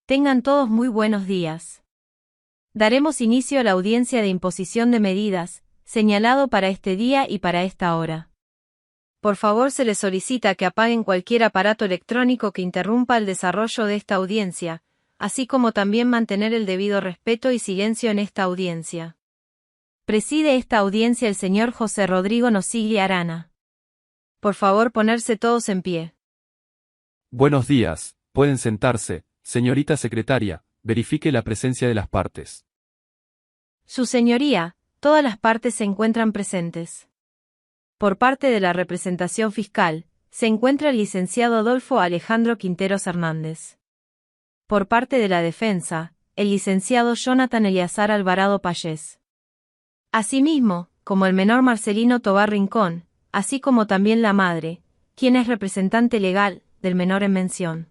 Tengan todos muy buenos días. Daremos inicio a la audiencia de imposición de medidas, señalado para este día y para esta hora. Por favor, se les solicita que apaguen cualquier aparato electrónico que interrumpa el desarrollo de esta audiencia, así como también mantener el debido respeto y silencio en esta audiencia. Preside esta audiencia el señor José Rodrigo Nosigli Arana. Por favor, ponerse todos en pie. Buenos días, pueden sentarse, señorita secretaria, verifique la presencia de las partes. Su señoría, todas las partes se encuentran presentes. Por parte de la representación fiscal, se encuentra el licenciado Adolfo Alejandro Quinteros Hernández. Por parte de la defensa, el licenciado Jonathan Eliazar Alvarado Payés. Asimismo, como el menor Marcelino Tobar Rincón, así como también la madre, quien es representante legal del menor en mención.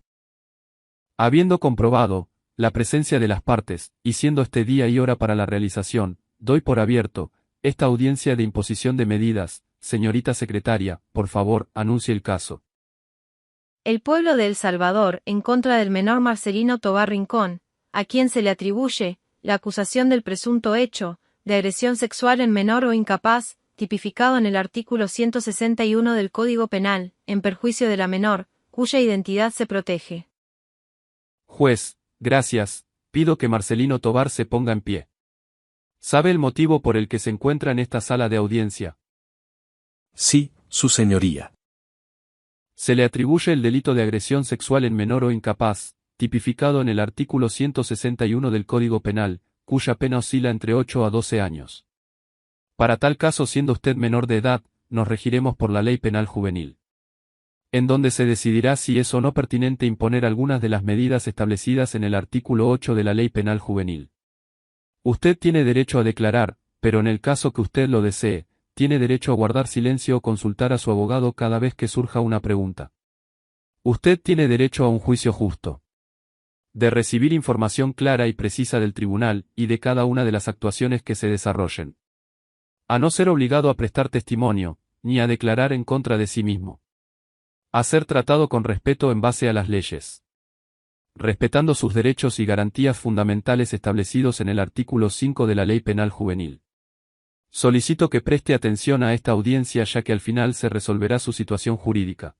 Habiendo comprobado la presencia de las partes, y siendo este día y hora para la realización, doy por abierto esta audiencia de imposición de medidas. Señorita secretaria, por favor, anuncie el caso. El pueblo de El Salvador, en contra del menor Marcelino Tobar Rincón, a quien se le atribuye la acusación del presunto hecho de agresión sexual en menor o incapaz, tipificado en el artículo 161 del Código Penal, en perjuicio de la menor, cuya identidad se protege. Juez, gracias, pido que Marcelino Tobar se ponga en pie. ¿Sabe el motivo por el que se encuentra en esta sala de audiencia? Sí, su señoría. Se le atribuye el delito de agresión sexual en menor o incapaz, tipificado en el artículo 161 del Código Penal, cuya pena oscila entre 8 a 12 años. Para tal caso, siendo usted menor de edad, nos regiremos por la Ley Penal Juvenil, en donde se decidirá si es o no pertinente imponer algunas de las medidas establecidas en el artículo 8 de la Ley Penal Juvenil. Usted tiene derecho a declarar, pero en el caso que usted lo desee, tiene derecho a guardar silencio o consultar a su abogado cada vez que surja una pregunta. Usted tiene derecho a un juicio justo, de recibir información clara y precisa del tribunal y de cada una de las actuaciones que se desarrollen, a no ser obligado a prestar testimonio, ni a declarar en contra de sí mismo, a ser tratado con respeto en base a las leyes, respetando sus derechos y garantías fundamentales establecidos en el artículo 5 de la Ley Penal Juvenil. Solicito que preste atención a esta audiencia, ya que al final se resolverá su situación jurídica.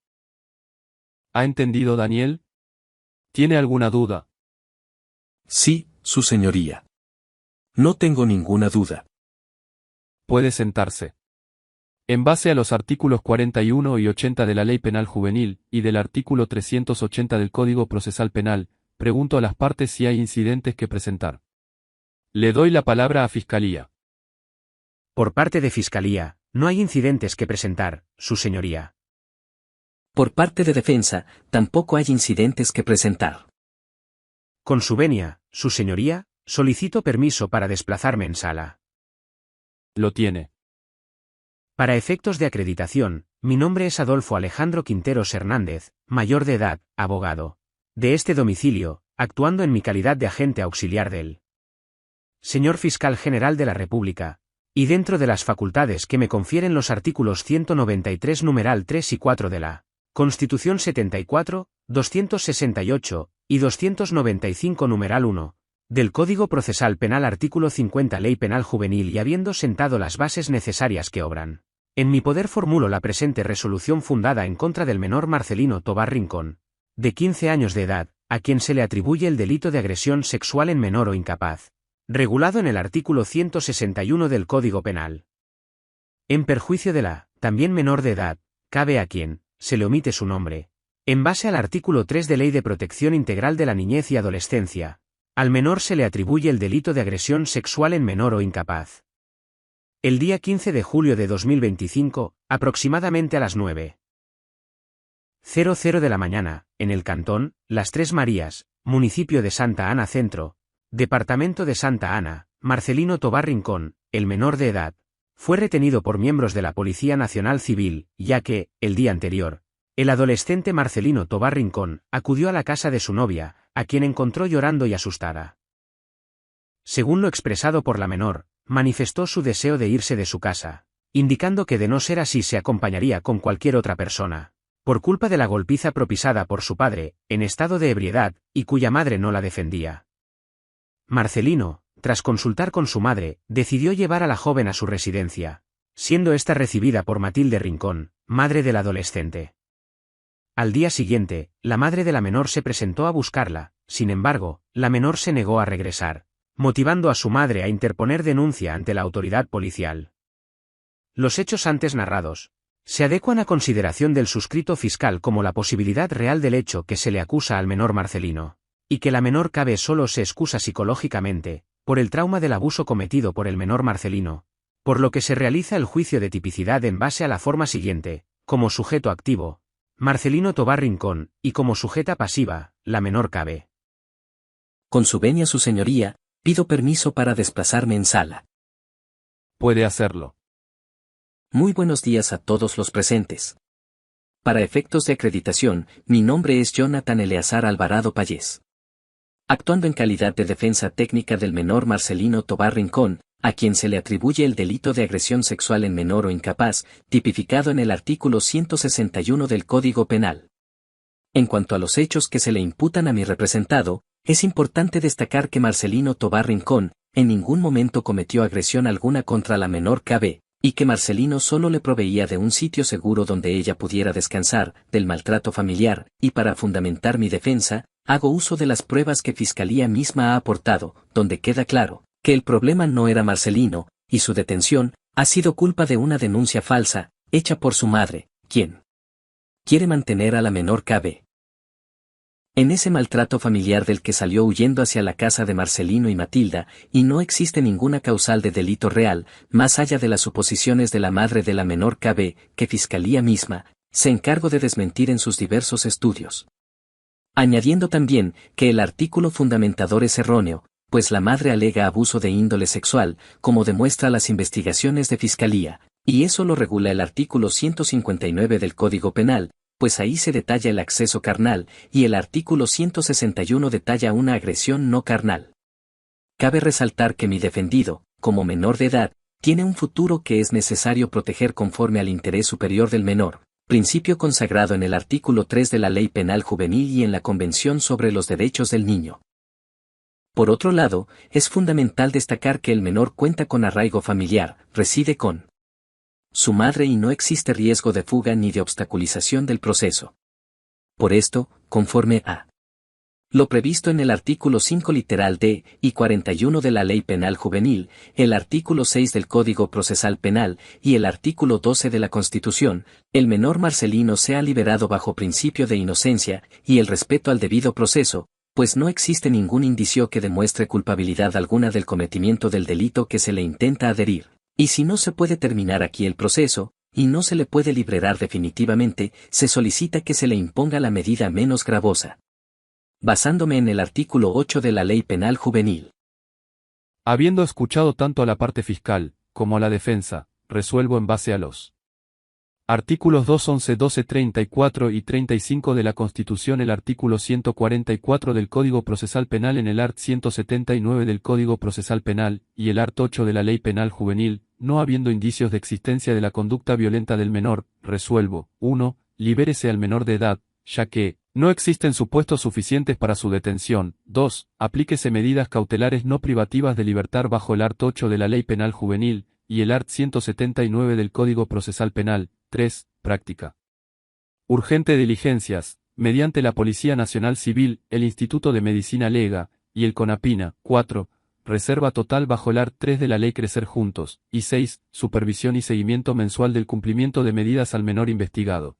¿Ha entendido, Daniel? ¿Tiene alguna duda? Sí, su señoría. No tengo ninguna duda. Puede sentarse. En base a los artículos 41 y 80 de la Ley Penal Juvenil, y del artículo 380 del Código Procesal Penal, pregunto a las partes si hay incidentes que presentar. Le doy la palabra a Fiscalía. Por parte de Fiscalía, no hay incidentes que presentar, su señoría. Por parte de Defensa, tampoco hay incidentes que presentar. Con su venia, su señoría, solicito permiso para desplazarme en sala. Lo tiene. Para efectos de acreditación, mi nombre es Adolfo Alejandro Quinteros Hernández, mayor de edad, abogado. De este domicilio, actuando en mi calidad de agente auxiliar del señor Fiscal General de la República, y dentro de las facultades que me confieren los artículos 193 numeral 3 y 4 de la Constitución 74, 268, y 295 numeral 1, del Código Procesal Penal artículo 50 Ley Penal Juvenil, y habiendo sentado las bases necesarias que obran en mi poder, formulo la presente resolución fundada en contra del menor Marcelino Tobar Rincón, de 15 años de edad, a quien se le atribuye el delito de agresión sexual en menor o incapaz, regulado en el artículo 161 del Código Penal. En perjuicio de la, también menor de edad, cabe a quien se le omite su nombre, en base al artículo 3 de Ley de Protección Integral de la Niñez y Adolescencia, al menor se le atribuye el delito de agresión sexual en menor o incapaz. El día 15 de julio de 2025, aproximadamente a las 9:00 de la mañana, en el cantón Las Tres Marías, municipio de Santa Ana Centro, departamento de Santa Ana, Marcelino Tobar Rincón, el menor de edad, fue retenido por miembros de la Policía Nacional Civil, ya que, el día anterior, el adolescente Marcelino Tobar Rincón acudió a la casa de su novia, a quien encontró llorando y asustada. Según lo expresado por la menor, manifestó su deseo de irse de su casa, indicando que de no ser así se acompañaría con cualquier otra persona, por culpa de la golpiza propinada por su padre, en estado de ebriedad, y cuya madre no la defendía. Marcelino, tras consultar con su madre, decidió llevar a la joven a su residencia, siendo ésta recibida por Matilde Rincón, madre del adolescente. Al día siguiente, la madre de la menor se presentó a buscarla, sin embargo, la menor se negó a regresar, motivando a su madre a interponer denuncia ante la autoridad policial. Los hechos antes narrados se adecuan a consideración del suscrito fiscal como la posibilidad real del hecho que se le acusa al menor Marcelino, y que la menor Cabe solo se excusa psicológicamente, por el trauma del abuso cometido por el menor Marcelino, por lo que se realiza el juicio de tipicidad en base a la forma siguiente, como sujeto activo, Marcelino Tobar Rincón, y como sujeta pasiva, la menor Cabe. Con su venia su señoría, pido permiso para desplazarme en sala. Puede hacerlo. Muy buenos días a todos los presentes. Para efectos de acreditación, mi nombre es Jonathan Eleazar Alvarado Payés. Actuando en calidad de defensa técnica del menor Marcelino Tobar Rincón, a quien se le atribuye el delito de agresión sexual en menor o incapaz, tipificado en el artículo 161 del Código Penal. En cuanto a los hechos que se le imputan a mi representado, es importante destacar que Marcelino Tobar Rincón, en ningún momento cometió agresión alguna contra la menor Cabe, y que Marcelino solo le proveía de un sitio seguro donde ella pudiera descansar, del maltrato familiar, y para fundamentar mi defensa, hago uso de las pruebas que Fiscalía misma ha aportado, donde queda claro que el problema no era Marcelino, y su detención ha sido culpa de una denuncia falsa, hecha por su madre, quien quiere mantener a la menor Cabe en ese maltrato familiar del que salió huyendo hacia la casa de Marcelino y Matilda, y no existe ninguna causal de delito real, más allá de las suposiciones de la madre de la menor Cabe, que Fiscalía misma se encargó de desmentir en sus diversos estudios. Añadiendo también que el artículo fundamentador es erróneo, pues la madre alega abuso de índole sexual, como demuestra las investigaciones de Fiscalía, y eso lo regula el artículo 159 del Código Penal, pues ahí se detalla el acceso carnal, y el artículo 161 detalla una agresión no carnal. Cabe resaltar que mi defendido, como menor de edad, tiene un futuro que es necesario proteger conforme al interés superior del menor, principio consagrado en el artículo 3 de la Ley Penal Juvenil y en la Convención sobre los Derechos del Niño. Por otro lado, es fundamental destacar que el menor cuenta con arraigo familiar, reside con su madre y no existe riesgo de fuga ni de obstaculización del proceso. Por esto, conforme a lo previsto en el artículo 5 literal D y 41 de la Ley Penal Juvenil, el artículo 6 del Código Procesal Penal y el artículo 12 de la Constitución, el menor Marcelino sea liberado bajo principio de inocencia y el respeto al debido proceso, pues no existe ningún indicio que demuestre culpabilidad alguna del cometimiento del delito que se le intenta adherir. Y si no se puede terminar aquí el proceso, y no se le puede liberar definitivamente, se solicita que se le imponga la medida menos gravosa. Basándome en el artículo 8 de la Ley Penal Juvenil. Habiendo escuchado tanto a la parte fiscal, como a la defensa, resuelvo en base a los artículos 2, 11, 12, 34 y 35 de la Constitución, el artículo 144 del Código Procesal Penal en el art. 179 del Código Procesal Penal, y el art. 8 de la Ley Penal Juvenil, no habiendo indicios de existencia de la conducta violenta del menor, resuelvo, 1. Libérese al menor de edad, ya que no existen supuestos suficientes para su detención. 2. Aplíquese medidas cautelares no privativas de libertad bajo el art. 8 de la Ley Penal Juvenil, y el art. 179 del Código Procesal Penal. 3. Práctica urgente de diligencias, mediante la Policía Nacional Civil, el Instituto de Medicina Lega, y el CONAPINA. 4. Reserva total bajo el art. 3 de la Ley Crecer Juntos, y 6. Supervisión y seguimiento mensual del cumplimiento de medidas al menor investigado.